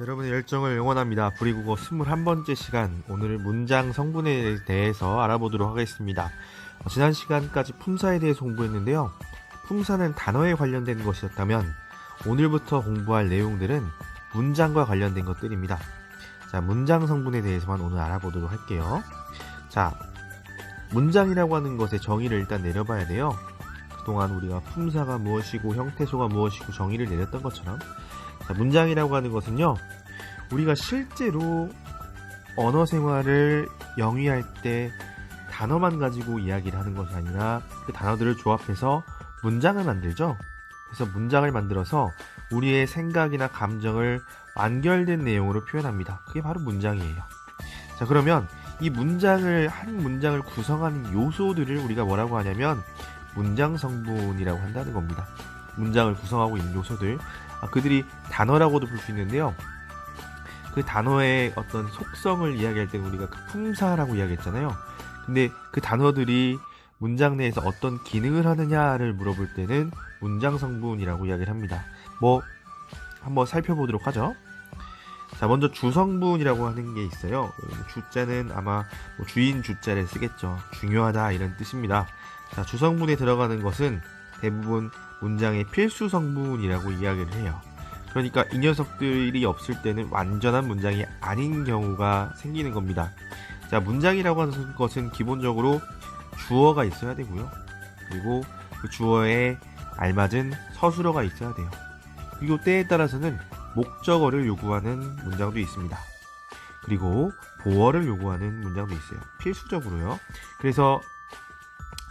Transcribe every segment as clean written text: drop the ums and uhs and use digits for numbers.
여러분의 열정을 응원합니다. 브리국어 21번째 시간, 오늘 문장 성분에 대해서 알아보도록 하겠습니다. 지난 시간까지 품사에 대해서 공부했는데요. 품사는 단어에 관련된 것이었다면 오늘부터 공부할 내용들은 문장과 관련된 것들입니다. 자, 문장 성분에 대해서만 오늘 알아보도록 할게요. 자, 문장이라고 하는 것의 정의를 일단 내려봐야 돼요. 그동안 우리가 품사가 무엇이고 형태소가 무엇이고 정의를 내렸던 것처럼, 자, 문장이라고 하는 것은요, 우리가 실제로 언어 생활을 영위할 때 단어만 가지고 이야기를 하는 것이 아니라 그 단어들을 조합해서 문장을 만들죠. 그래서 문장을 만들어서 우리의 생각이나 감정을 완결된 내용으로 표현합니다. 그게 바로 문장이에요. 자, 그러면 이 문장을, 한 문장을 구성하는 요소들을 우리가 뭐라고 하냐면 문장 성분이라고 한다는 겁니다. 문장을 구성하고 있는 요소들, 그들이 단어라고도 볼 수 있는데요. 그 단어의 어떤 속성을 이야기할 때는 우리가 그 품사라고 이야기했잖아요. 근데 그 단어들이 문장 내에서 어떤 기능을 하느냐를 물어볼 때는 문장 성분이라고 이야기를 합니다. 한번 살펴보도록 하죠. 자, 먼저 주성분이라고 하는 게 있어요. 주자는 아마 주인 주자를 쓰겠죠. 중요하다 이런 뜻입니다. 자, 주성분에 들어가는 것은 대부분 문장의 필수 성분이라고 이야기를 해요. 그러니까 이 녀석들이 없을 때는 완전한 문장이 아닌 경우가 생기는 겁니다. 자, 문장이라고 하는 것은 기본적으로 주어가 있어야 되고요. 그리고 그 주어에 알맞은 서술어가 있어야 돼요. 그리고 때에 따라서는 목적어를 요구하는 문장도 있습니다. 그리고 보어를 요구하는 문장도 있어요. 필수적으로요. 그래서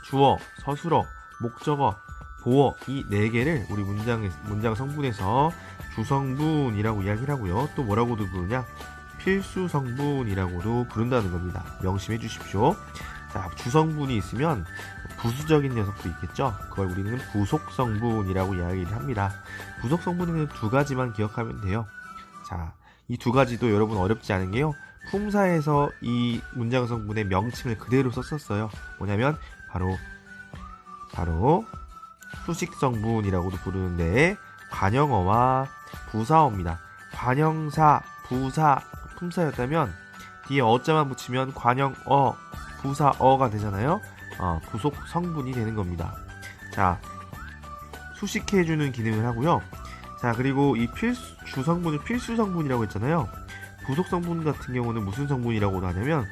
주어, 서술어, 목적어, 보어, 이 4개를 우리 문장 성분에서 주성분이라고 이야기를 하고요. 또 뭐라고도 부르냐? 필수 성분이라고도 부른다는 겁니다. 명심해 주십시오. 자, 주성분이 있으면 부수적인 녀석도 있겠죠. 그걸 우리는 부속성분이라고 이야기를 합니다. 부속성분에는 2가지만 기억하면 돼요. 자, 이 2가지도 여러분 어렵지 않은 게요, 품사에서 이 문장 성분의 명칭을 그대로 썼었어요. 뭐냐면 바로 수식성분이라고도 부르는데 관형어와 부사어입니다. 관형사, 부사, 품사였다면 뒤에 어자만 붙이면 관형어, 부사어가 되잖아요. 부속 성분이 되는 겁니다. 자, 수식해주는 기능을 하고요. 자, 그리고 이 주성분을 필수 성분이라고 했잖아요. 부속 성분 같은 경우는 무슨 성분이라고 하냐면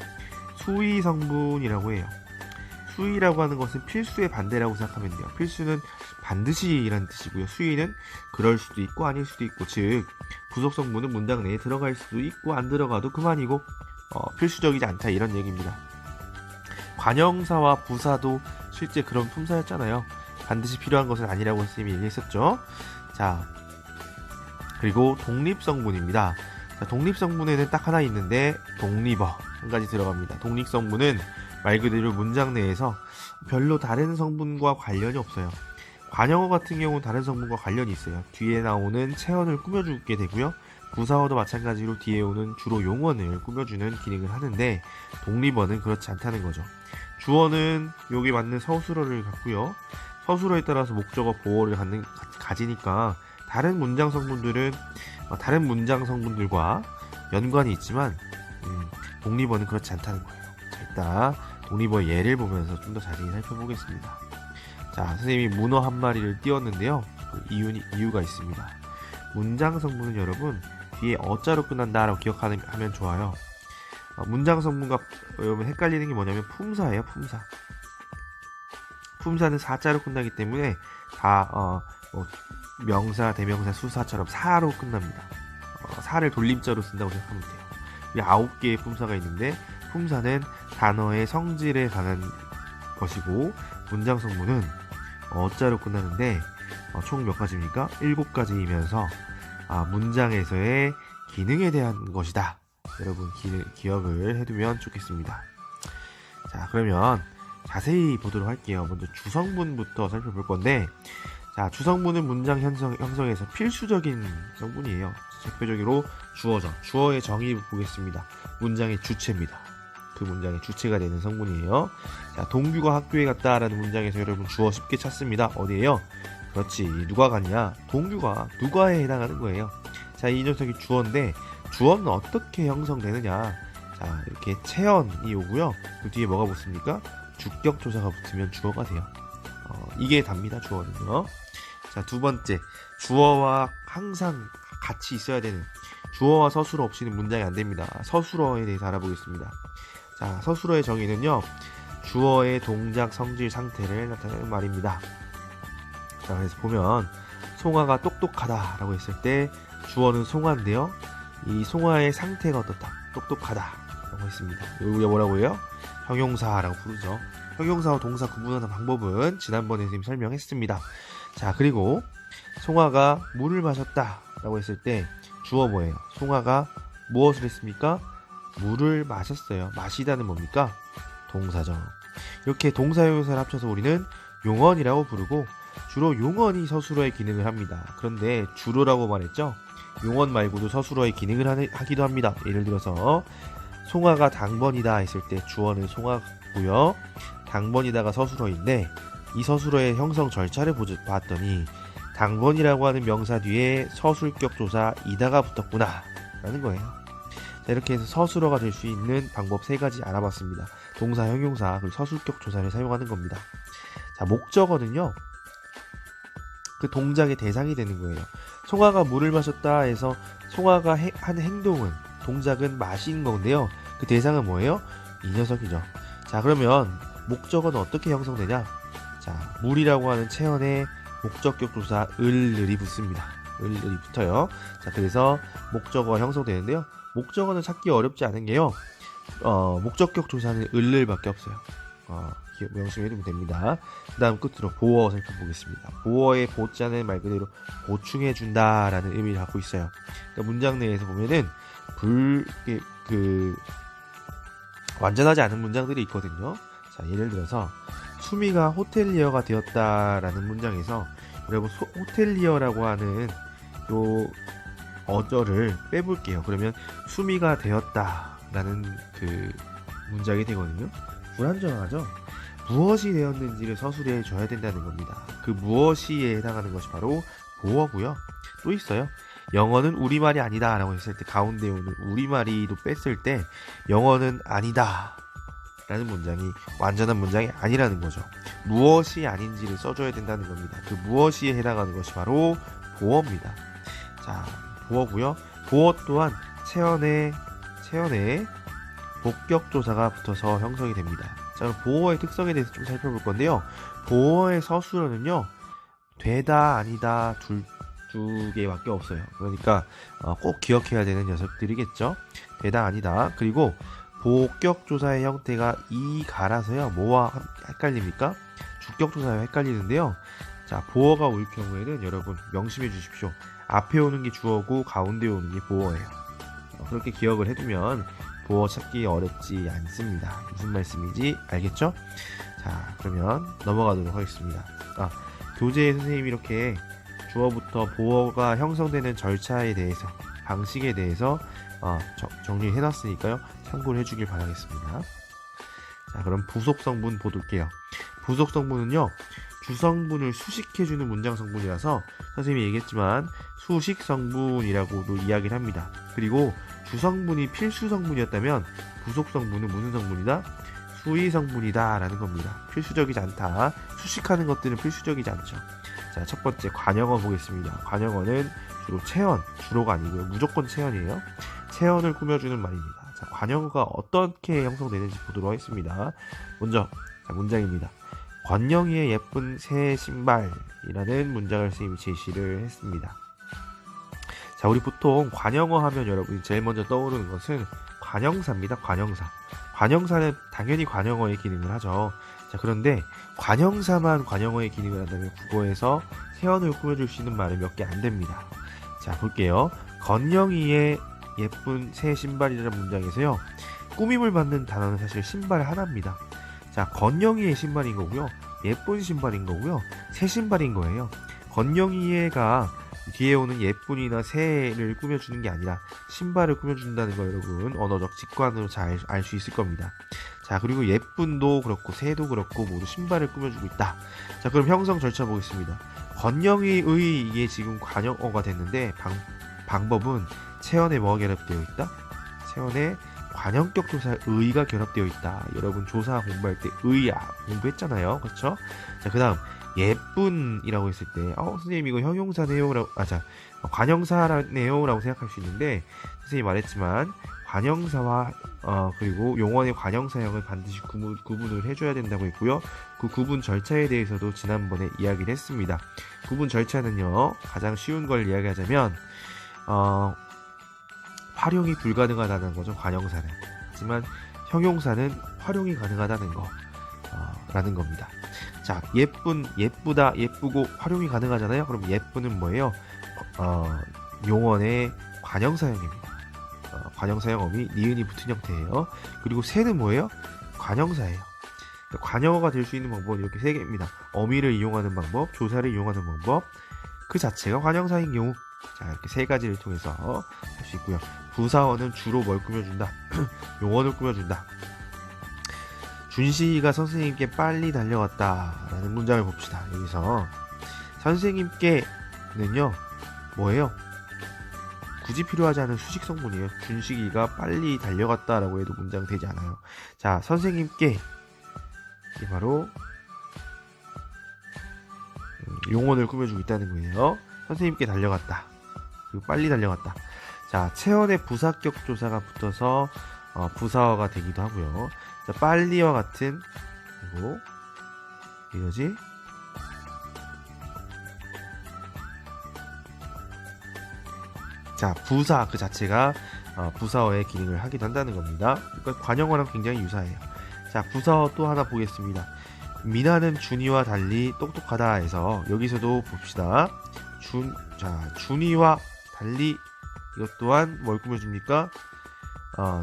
수의 성분이라고 해요. 수의라고 하는 것은 필수의 반대라고 생각하면 돼요. 필수는 반드시 이란 뜻이고요. 수의는 그럴 수도 있고 아닐 수도 있고, 즉 부속 성분은 문장 내에 들어갈 수도 있고 안 들어가도 그만이고 필수적이지 않다 이런 얘기입니다. 관형사와 부사도 실제 그런 품사였잖아요. 반드시 필요한 것은 아니라고 선생님이 얘기했었죠. 자, 그리고 독립성분입니다. 자, 독립성분에는 딱 하나 있는데 독립어 한 가지 들어갑니다. 독립성분은 말 그대로 문장 내에서 별로 다른 성분과 관련이 없어요. 관형어 같은 경우는 다른 성분과 관련이 있어요. 뒤에 나오는 체언을 꾸며주게 되고요. 부사어도 마찬가지로 뒤에 오는 주로 용언을 꾸며주는 기능을 하는데 독립어는 그렇지 않다는 거죠. 주어는 여기 맞는 서술어를 갖고요. 서술어에 따라서 목적어, 보어를 가지니까 다른 문장 성분들과 연관이 있지만 독립어는 그렇지 않다는 거예요. 자, 이따 독립어 예를 보면서 좀 더 자세히 살펴보겠습니다. 자, 선생님이 문어 한 마리를 띄웠는데요. 그 이유가 있습니다. 문장 성분은 여러분 뒤에 어자로 끝난다라고 기억하면 좋아요. 문장 성분과 여러분 헷갈리는 게 뭐냐면 품사예요. 품사는 사자로 끝나기 때문에 다 명사, 대명사, 수사처럼 사로 끝납니다. 사를 돌림자로 쓴다고 생각하면 돼요. 이 9개의 품사가 있는데 품사는 단어의 성질에 관한 것이고 문장 성분은 어자로 끝나는데 총 몇 가지입니까? 7가지이면서 문장에서의 기능에 대한 것이다. 여러분 기억을 해두면 좋겠습니다. 자, 그러면 자세히 보도록 할게요. 먼저 주성분부터 살펴볼 건데, 자, 주성분은 문장 형성에서 필수적인 성분이에요. 대표적으로 주어죠. 주어의 정의 보겠습니다. 문장의 주체입니다. 그 문장의 주체가 되는 성분이에요. 자, 동규가 학교에 갔다라는 문장에서 여러분 주어 쉽게 찾습니다. 어디에요? 그렇지, 누가 갔냐? 동규가 누가에 해당하는 거예요. 자, 이 녀석이 주어인데 주어는 어떻게 형성되느냐. 자, 이렇게 체언이 오고요. 그 뒤에 뭐가 붙습니까? 주격조사가 붙으면 주어가 돼요. 이게 답니다. 주어는요. 자, 두 번째, 주어와 항상 같이 있어야 되는, 주어와 서술어 없이는 문장이 안 됩니다. 서술어에 대해서 알아보겠습니다. 자, 서술어의 정의는요, 주어의 동작, 성질, 상태를 나타내는 말입니다. 자, 그래서 보면 송아가 똑똑하다 라고 했을 때 주어는 송아인데요, 이 송아의 상태가 어떻다? 똑똑하다 라고 했습니다. 이거 뭐라고 해요? 형용사라고 부르죠. 형용사와 동사 구분하는 방법은 지난번에 선생님이 설명했습니다. 자, 그리고 송아가 물을 마셨다 라고 했을 때 주어 뭐예요? 송아가 무엇을 했습니까? 물을 마셨어요. 마시다는 뭡니까? 동사죠. 이렇게 동사 형용사를 합쳐서 우리는 용언이라고 부르고, 주로 용언이 서술어의 기능을 합니다. 그런데 주로라고 말했죠? 용언 말고도 서술어의 기능을 하기도 합니다. 예를 들어서 송아가 당번이다 했을 때 주어는 송아고요. 당번이다가 서술어인데 이 서술어의 형성 절차를 봤더니 당번이라고 하는 명사 뒤에 서술격 조사 이다가 붙었구나 라는 거예요. 자, 이렇게 해서 서술어가 될 수 있는 방법 3가지 알아봤습니다. 동사, 형용사, 그리고 서술격 조사를 사용하는 겁니다. 자, 목적어는요, 그 동작의 대상이 되는 거예요. 송아가 물을 마셨다 해서 송아가 한 행동은, 동작은 마신 건데요, 그 대상은 뭐예요? 이 녀석이죠. 자, 그러면 목적어는 어떻게 형성되냐? 자, 물이라고 하는 체언에 목적격 조사 을이 붙습니다. 을이 붙어요. 자, 그래서 목적어가 형성되는데요, 목적어는 찾기 어렵지 않은 게요, 목적격 조사는 을밖에 없어요. 명심해두면 됩니다. 그 다음 끝으로 보어 살펴보겠습니다. 보어의 보자는 말 그대로 보충해준다 라는 의미를 갖고 있어요. 그러니까 문장 내에서 보면은 완전하지 않은 문장들이 있거든요. 자, 예를 들어서 수미가 호텔리어가 되었다라는 문장에서 여러분 호텔리어라고 하는 요 어절을 빼볼게요. 그러면 수미가 되었다라는 그 문장이 되거든요. 불완전하죠? 무엇이 되었는지를 서술해 줘야 된다는 겁니다. 그 무엇이에 해당하는 것이 바로 보어고요. 또 있어요. 영어는 우리말이 아니다 라고 했을 때 가운데 오는 우리말이도 뺐을 때 영어는 아니다 라는 문장이 완전한 문장이 아니라는 거죠. 무엇이 아닌지를 써줘야 된다는 겁니다. 그 무엇이에 해당하는 것이 바로 보어입니다. 자, 보어고요. 보어 또한 체언에 복격조사가 붙어서 형성이 됩니다. 자, 그럼 보어의 특성에 대해서 좀 살펴볼 건데요, 보어의 서술어는요, 되다 아니다 두 개밖에 없어요. 그러니까 꼭 기억해야 되는 녀석들이겠죠. 되다 아니다. 그리고 복격조사의 형태가 이가라서요, 뭐와 헷갈립니까? 주격조사와 헷갈리는데요. 자, 보어가 올 경우에는 여러분 명심해 주십시오. 앞에 오는 게 주어고 가운데 오는 게 보어예요. 그렇게 기억을 해두면 보어 찾기 어렵지 않습니다. 무슨 말씀인지 알겠죠? 자, 그러면 넘어가도록 하겠습니다. 교재에 선생님이 이렇게 주어부터 보어가 형성되는 절차에 대해서, 방식에 대해서 정리해 놨으니까요, 참고를 해주길 바라겠습니다. 자, 그럼 부속성분 보둘게요. 부속성분은요, 주성분을 수식해주는 문장 성분이라서 선생님이 얘기했지만 수식성분이라고도 이야기를 합니다. 그리고 주성분이 필수성분이었다면 부속성분은 무슨 성분이다? 수의성분이다 라는 겁니다. 필수적이지 않다. 수식하는 것들은 필수적이지 않죠. 자, 첫 번째 관형어 보겠습니다. 관형어는 주로 체언, 주로가 아니고요, 무조건 체언이에요. 체언을 꾸며주는 말입니다. 자, 관형어가 어떻게 형성되는지 보도록 하겠습니다. 먼저 문장입니다. 권영이의 예쁜 새 신발이라는 문장을 선생님이 제시를 했습니다. 자, 우리 보통 관형어 하면 여러분이 제일 먼저 떠오르는 것은 관형사입니다. 관형사. 관형사는 당연히 관형어의 기능을 하죠. 자, 그런데 관형사만 관형어의 기능을 한다면 국어에서 세언을 꾸며줄 수 있는 말은 몇 개 안 됩니다. 자, 볼게요. 권영이의 예쁜 새 신발이라는 문장에서요, 꾸밈을 받는 단어는 사실 신발 하나입니다. 자, 권영이의 신발인 거고요, 예쁜 신발인 거고요, 새 신발인 거예요. 권영이가 뒤에 오는 예쁜이나 새를 꾸며주는 게 아니라 신발을 꾸며준다는 거 여러분 언어적 직관으로 잘 알 수 있을 겁니다. 자, 그리고 예쁜도 그렇고 새도 그렇고 모두 신발을 꾸며주고 있다. 자, 그럼 형성 절차 보겠습니다. 권영이의 이게 지금 관형어가 됐는데 방법은 체언에 뭐가 결합되어 있다? 체언에 관형격 조사 의가 결합되어 있다. 여러분 조사 공부할 때 의야 공부했잖아요. 그렇죠? 자, 그다음 예쁜이라고 했을 때 선생님 이거 형용사네요라고 관형사네요라고 생각할 수 있는데 선생님이 말했지만 관형사와 그리고 용언의 관형사형을 반드시 구분을 해줘야 된다고 했고요. 그 구분 절차에 대해서도 지난번에 이야기를 했습니다. 구분 절차는요, 가장 쉬운 걸 이야기하자면 활용이 불가능하다는 거죠. 관형사는. 하지만 형용사는 활용이 가능하다는 거 라는 겁니다. 자, 예쁜, 예쁘다, 예쁘고 활용이 가능하잖아요. 그럼 예쁘는 뭐예요? 용언의 관형사형입니다. 관형사형 어미 니은이 붙은 형태예요. 그리고 새는 뭐예요? 관형사예요. 그러니까 관형어가 될 수 있는 방법은 이렇게 세 개입니다. 어미를 이용하는 방법, 조사를 이용하는 방법, 그 자체가 관형사인 경우. 자, 이렇게 세 가지를 통해서 할 수 있고요. 부사어는 주로 뭘 꾸며준다? 용언을 꾸며준다. 준식이가 선생님께 빨리 달려왔다 라는 문장을 봅시다. 여기서 선생님께는요 뭐예요? 굳이 필요하지 않은 수식 성분이에요. 준식이가 빨리 달려갔다 라고 해도 문장 되지 않아요. 자, 선생님께 이 바로 용언을 꾸며주고 있다는 거예요. 선생님께 달려갔다, 그리고 빨리 달려갔다. 자, 체언의 부사격 조사가 붙어서 부사어가 되기도 하고요. 자, 빨리와 같은, 그리고 이거지? 자, 부사 그 자체가 부사어의 기능을 하기도 한다는 겁니다. 그러니까 관형어랑 굉장히 유사해요. 자, 부사어 또 하나 보겠습니다. 미나는 준이와 달리 똑똑하다 해서 여기서도 봅시다. 준이와 달리 이것 또한 뭘 꾸며줍니까?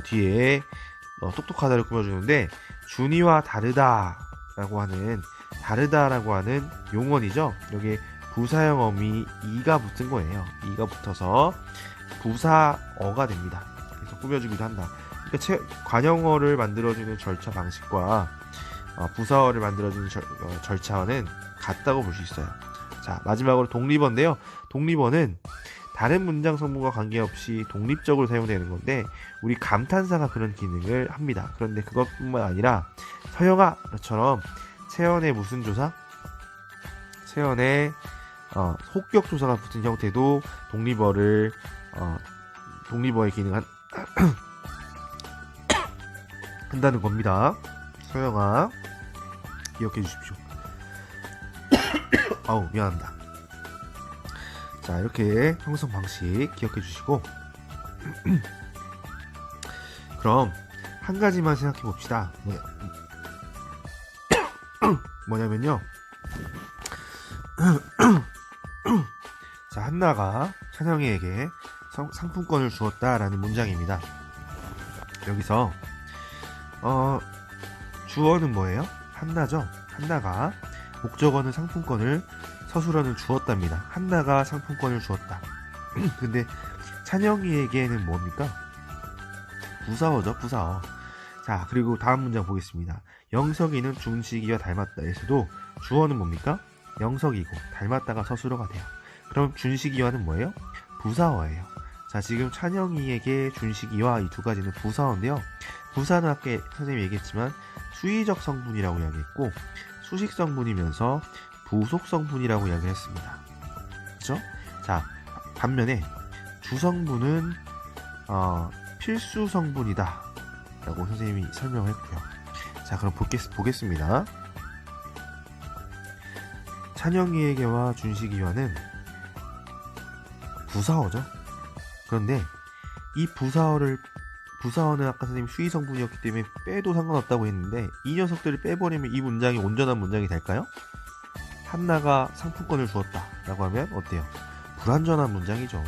뒤에 똑똑하다를 꾸며주는데 준이와 다르다라고 하는 용언이죠. 여기에 부사형 어미 이가 붙은 거예요. 이가 붙어서 부사어가 됩니다. 그래서 꾸며주기도 한다. 그러니까 관형어를 만들어주는 절차 방식과 부사어를 만들어주는 절차는 같다고 볼 수 있어요. 자, 마지막으로 독립어인데요. 독립어는 다른 문장 성분과 관계없이 독립적으로 사용되는 건데 우리 감탄사가 그런 기능을 합니다. 그런데 그것뿐만 아니라 서영아처럼 체언의 무슨 조사? 체언의 혹격 조사가 붙은 형태도 독립어의 기능을 한다는 겁니다. 서영아 기억해 주십시오. 아우, 미안합니다. 자, 이렇게 형성 방식 기억해 주시고 그럼 한 가지만 생각해 봅시다. 뭐냐면요. 자, 한나가 찬영이에게 상품권을 주었다라는 문장입니다. 여기서 주어는 뭐예요? 한나죠. 한나가, 목적어는 상품권을, 서술어는 주었답니다. 한나가 상품권을 주었다. 근데 찬영이에게는 뭡니까? 부사어죠. 부사어. 자, 그리고 다음 문장 보겠습니다. 영석이는 준식이와 닮았다 에서도 주어는 뭡니까? 영석이고 닮았다가 서술어가 돼요. 그럼 준식이와는 뭐예요? 부사어예요. 자, 지금 찬영이에게 준식이와 이 두 가지는 부사어인데요. 부사는 아까 선생님이 얘기했지만 수의적 성분이라고 이야기했고 수식 성분이면서 부속 성분이라고 이야기했습니다. 그렇죠? 자, 반면에 주성분은 필수 성분이다 라고 선생님이 설명했고요. 자, 그럼 보겠습니다. 찬영이에게와 준식이와는 부사어죠. 그런데 이 부사어는 아까 선생님 수의 성분이었기 때문에 빼도 상관없다고 했는데 이 녀석들을 빼버리면 이 문장이 온전한 문장이 될까요? 한나가 상품권을 주었다 라고 하면 어때요? 불완전한 문장이죠.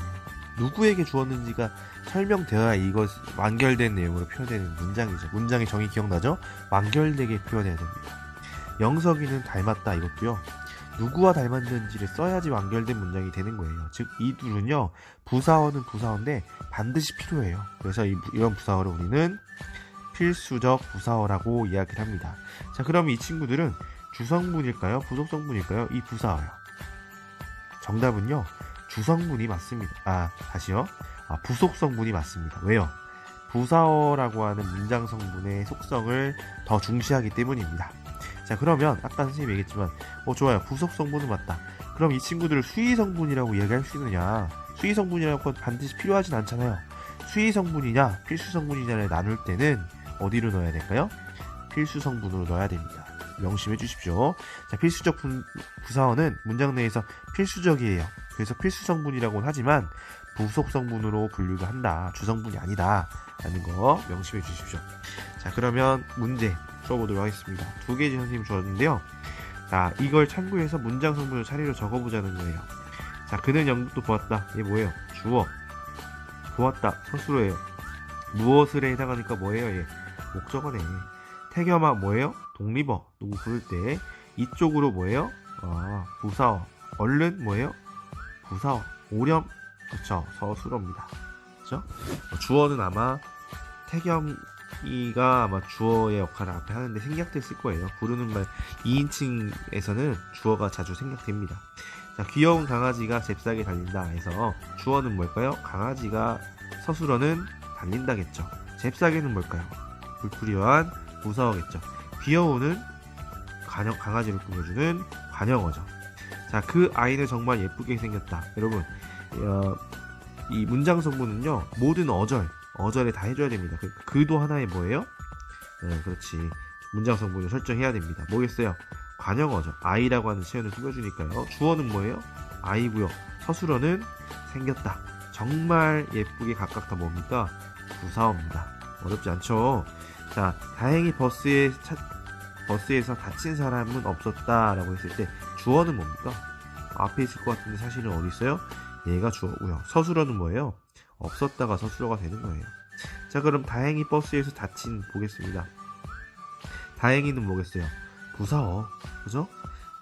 누구에게 주었는지가 설명되어야 이것 완결된 내용으로 표현되는 문장이죠. 문장의 정의 기억나죠? 완결되게 표현해야 됩니다. 영석이는 닮았다 이것도요. 누구와 닮았는지를 써야지 완결된 문장이 되는 거예요. 즉 이 둘은요, 부사어는 부사어인데 반드시 필요해요. 그래서 이런 부사어를 우리는 필수적 부사어라고 이야기를 합니다. 자, 그럼 이 친구들은 주성분일까요? 부속성분일까요? 이 부사어요. 정답은요, 주성분이 맞습니다. 다시요. 부속 성분이 맞습니다. 왜요? 부사어라고 하는 문장 성분의 속성을 더 중시하기 때문입니다. 자, 그러면 아까 선생님이 얘기했지만 좋아요. 부속 성분은 맞다. 그럼 이 친구들을 수의 성분이라고 이야기할 수 있느냐? 수의 성분이라고 반드시 필요하진 않잖아요. 수의 성분이냐 필수 성분이냐를 나눌 때는 어디로 넣어야 될까요? 필수 성분으로 넣어야 됩니다. 명심해 주십시오. 자, 필수적 부사어는 문장 내에서 필수적이에요. 그래서 필수 성분이라고는 하지만 부속 성분으로 분류를 한다. 주성분이 아니다. 라는 거 명심해 주십시오. 자, 그러면 문제 풀어보도록 하겠습니다. 두 개지 선생님이 주었는데요. 자, 이걸 참고해서 문장 성분을 차례로 적어보자는 거예요. 자, 그는 영국도 보았다. 얘 뭐예요? 주어. 보았다. 서술어예요. 무엇을에 해당하니까 뭐예요? 얘 목적어네. 태겸아 뭐예요? 독립어. 누구 부를 때. 이쪽으로 뭐예요? 부사어. 얼른 뭐예요? 부사어. 오렴. 그쵸. 서술어입니다. 그쵸? 주어는 아마 태겸이가 아마 주어의 역할을 앞에 하는데 생략될 쓸 거예요. 부르는 말 2인칭에서는 주어가 자주 생략됩니다. 자, 귀여운 강아지가 잽싸게 달린다 해서 주어는 뭘까요? 강아지가. 서술어는 달린다겠죠. 잽싸게는 뭘까요? 불필요한 부사어겠죠. 귀여운은 강아지를 꾸며주는 관형어죠. 자, 그 아이는 정말 예쁘게 생겼다. 여러분, 이 문장 성분은요, 모든 어절에 다 해줘야 됩니다. 그도 하나의 뭐예요? 그렇지. 문장 성분을 설정해야 됩니다. 뭐겠어요? 관형어죠. 아이라고 하는 체현을 꾸며주니까요. 주어는 뭐예요? 아이고요. 서술어는 생겼다. 정말 예쁘게 각각 다 뭡니까? 부사어입니다. 어렵지 않죠? 자, 다행히 버스에서 다친 사람은 없었다라고 했을 때 주어는 뭡니까? 앞에 있을 것 같은데 사실은 어디 있어요? 얘가 주어고요. 서술어는 뭐예요? 없었다가 서술어가 되는 거예요. 자, 그럼 다행히 버스에서 다친 보겠습니다. 다행히는 뭐겠어요? 부사어. 그죠?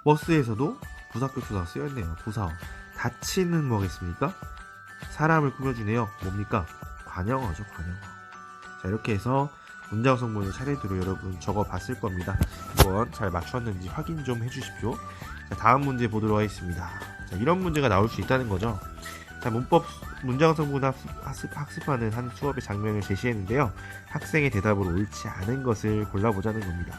버스에서도 부사격투사가 쓰여있네요. 부사어. 다치는 뭐겠습니까? 사람을 꾸며주네요. 뭡니까? 관형어죠. 관형어. 자, 이렇게 해서 문장 성분을 차례대로 여러분 적어봤을 겁니다. 한번 잘 맞췄는지 확인 좀 해주십시오. 자, 다음 문제 보도록 하겠습니다. 자, 이런 문제가 나올 수 있다는 거죠. 자, 문장 성분 학습하는 한 수업의 장면을 제시했는데요. 학생의 대답으로 옳지 않은 것을 골라보자는 겁니다.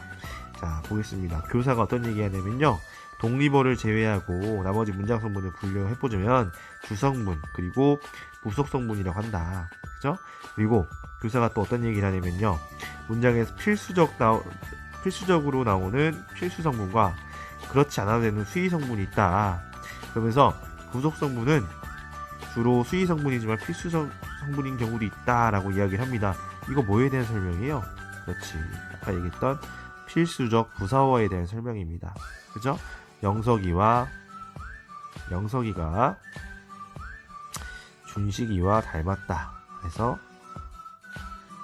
자, 보겠습니다. 교사가 어떤 얘기 하냐면요. 독립어를 제외하고 나머지 문장 성분을 분류해보자면 주성분 그리고 부속 성분이라고 한다. 그죠? 그리고 교사가 또 어떤 얘기를 하냐면요. 문장에서 필수적으로 나오는 필수 성분과 그렇지 않아도 되는 수의 성분이 있다. 그러면서 부속 성분은 주로 수의 성분이지만 필수 성분인 경우도 있다라고 이야기를 합니다. 이거 뭐에 대한 설명이에요? 그렇지. 아까 얘기했던 필수적 부사어에 대한 설명입니다. 그죠? 영석이가 준식이와 닮았다. 그래서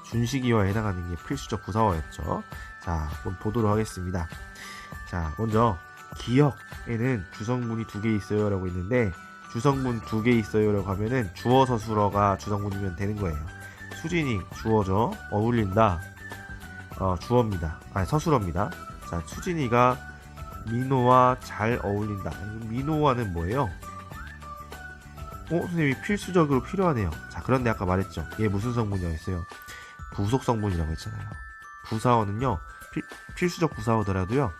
준식이와 해당하는 게 필수적 부사어였죠. 자, 한번 보도록 하겠습니다. 자, 먼저 기억에는 주성분이 2개 있어요 라고 있는데 주성분 2개 있어요 라고 하면은 주어 서술어가 주성분이면 되는 거예요. 수진이 주어죠. 어울린다. 주어입니다. 서술어입니다. 자, 수진이가 민호와 잘 어울린다. 민호와는 뭐예요? 선생님이 필수적으로 필요하네요. 자, 그런데 아까 말했죠. 얘 무슨 성분이라고 했어요? 부속 성분이라고 했잖아요. 부사어는요, 필수적 부사어더라도요,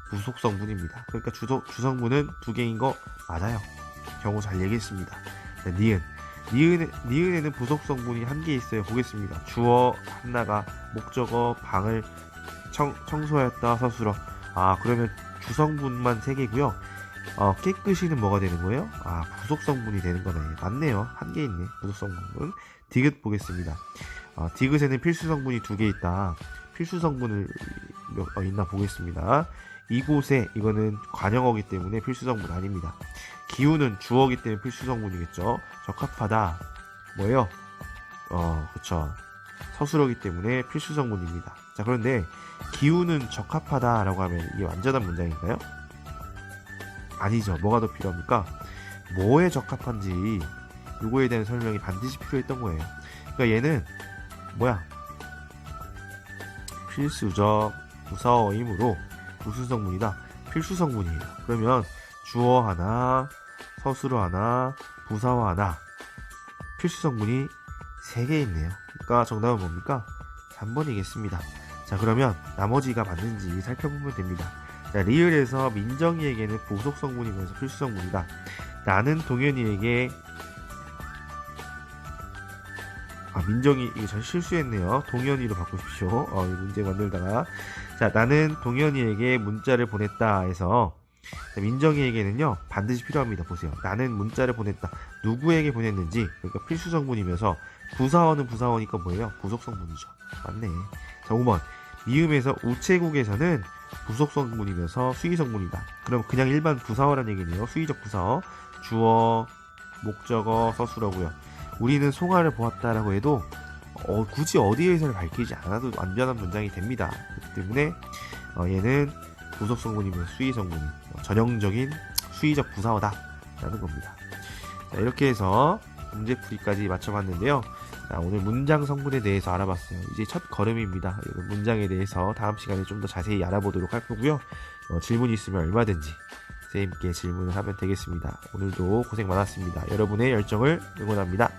부속 성분입니다. 그러니까 주성분은 2개인 거 맞아요. 경우 잘 얘기했습니다. 자, 니은에는 부속 성분이 1개 있어요. 보겠습니다. 주어 하나가 목적어 방을 청소하였다. 서술어. 그러면 주성분만 3개고요. 깨끗이는 뭐가 되는 거예요? 부속 성분이 되는 거네. 맞네요. 1개 있네. 부속 성분. 디귿 보겠습니다. 디귿에는 필수 성분이 2개 있다. 필수 성분을 있나 보겠습니다. 이곳에 이거는 관형어기 때문에 필수 성분 아닙니다. 기후는 주어기 때문에 필수 성분이겠죠. 적합하다. 뭐예요? 그쵸. 서술어기 때문에 필수 성분입니다. 자, 그런데 기후는 적합하다라고 하면 이게 완전한 문장인가요? 아니죠. 뭐가 더 필요합니까? 뭐에 적합한지 요거에 대한 설명이 반드시 필요했던 거예요. 그러니까 얘는 뭐야? 필수적 부사어이므로 무슨 성분이다? 필수 성분이에요. 그러면 주어 하나, 서술어 하나, 부사화 나. 필수 성분이 3개 있네요. 그러니까 정답은 뭡니까? 3번이겠습니다. 자, 그러면 나머지가 맞는지 살펴보면 됩니다. 자, 리을에서 민정이에게는 부속 성분이면서 필수 성분이다. 나는 동현이에게 민정이 이거 잘 실수했네요. 동현이로 바꾸십시오. 이 문제 만들다가 자, 나는 동현이에게 문자를 보냈다 해서 민정이에게는요 반드시 필요합니다. 보세요. 나는 문자를 보냈다. 누구에게 보냈는지 그러니까 필수 성분이면서 부사어는 부사어니까 뭐예요? 부속 성분이죠. 맞네. 자, 5번 미음에서 우체국에서는 부속 성분이면서 수의 성분이다. 그럼 그냥 일반 부사어란 얘기네요. 수의적 부사어 주어 목적어 서술어고요. 우리는 송아를 보았다라고 해도 굳이 어디에서를 밝히지 않아도 완전한 문장이 됩니다. 그렇기 때문에 얘는 부속 성분이면 수의 성분이 전형적인 수의적 부사어다 라는 겁니다. 자, 이렇게 해서 문제풀이까지 맞춰봤는데요. 자, 오늘 문장 성분에 대해서 알아봤어요. 이제 첫 걸음입니다. 문장에 대해서 다음 시간에 좀 더 자세히 알아보도록 할 거고요. 질문이 있으면 얼마든지 선생님께 질문을 하면 되겠습니다. 오늘도 고생 많았습니다. 여러분의 열정을 응원합니다.